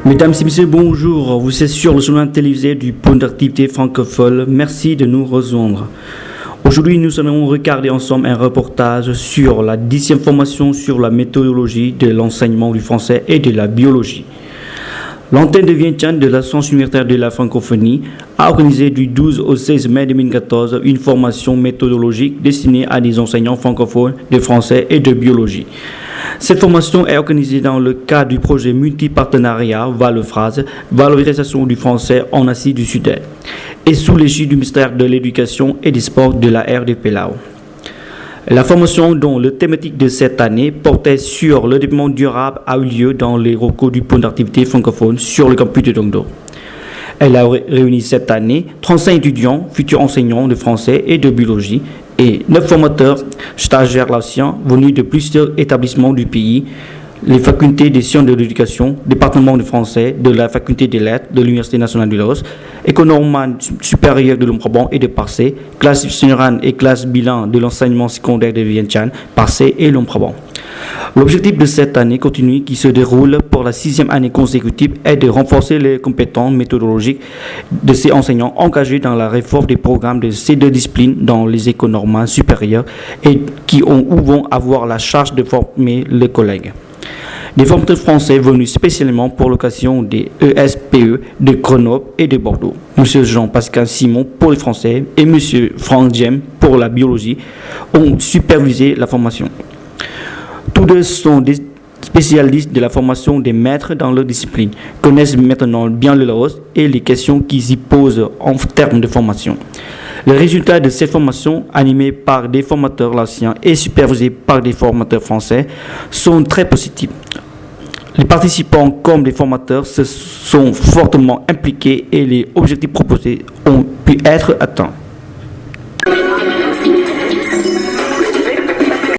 Mesdames et messieurs, bonjour. Vous êtes sur le journal télévisé du pôle d'activité francophone. Merci de nous rejoindre. Aujourd'hui, nous allons regarder ensemble un reportage sur la 10e formation sur la méthodologie de l'enseignement du français et de la biologie. L'antenne de Vientiane de l'Agence universitaire de la francophonie a organisé du 12 au 16 mai 2014 une formation méthodologique destinée à des enseignants francophones de français et de biologie. Cette formation est organisée dans le cadre du projet multipartenariat Val-de-Phrase, valorisation du français en Asie du Sud-Est, et sous l'égide du ministère de l'Éducation et des Sports de la RDP Lao. La formation dont le thématique de cette année portait sur le développement durable a eu lieu dans les locaux du pôle d'activité francophone sur le campus de Dongdo. Elle a réuni cette année 35 étudiants, futurs enseignants de français et de biologie, et 9 formateurs stagiaires laotiens venus de plusieurs établissements du pays, les facultés des sciences de l'éducation, département de français, de la faculté des lettres de l'Université nationale du Laos, école normale supérieure de l'Omprabon et de Parcé, classe générale et classe bilan de l'enseignement secondaire de Vientiane, Parcé et l'Omprabon. L'objectif de cette année continue qui se déroule pour la 6e année consécutive est de renforcer les compétences méthodologiques de ces enseignants engagés dans la réforme des programmes de ces deux disciplines dans les écoles normales supérieures et qui vont avoir la charge de former les collègues. Des formateurs français venus spécialement pour l'occasion des ESPE de Grenoble et de Bordeaux, M. Jean-Pascal Simon pour le français et M. Franck Diem pour la biologie, ont supervisé la formation. Tous deux sont des spécialistes de la formation des maîtres dans leur discipline, connaissent maintenant bien le Laos et les questions qui s'y posent en termes de formation. Les résultats de cette formation, animés par des formateurs laotiens et supervisés par des formateurs français, sont très positifs. Les participants comme les formateurs se sont fortement impliqués et les objectifs proposés ont pu être atteints.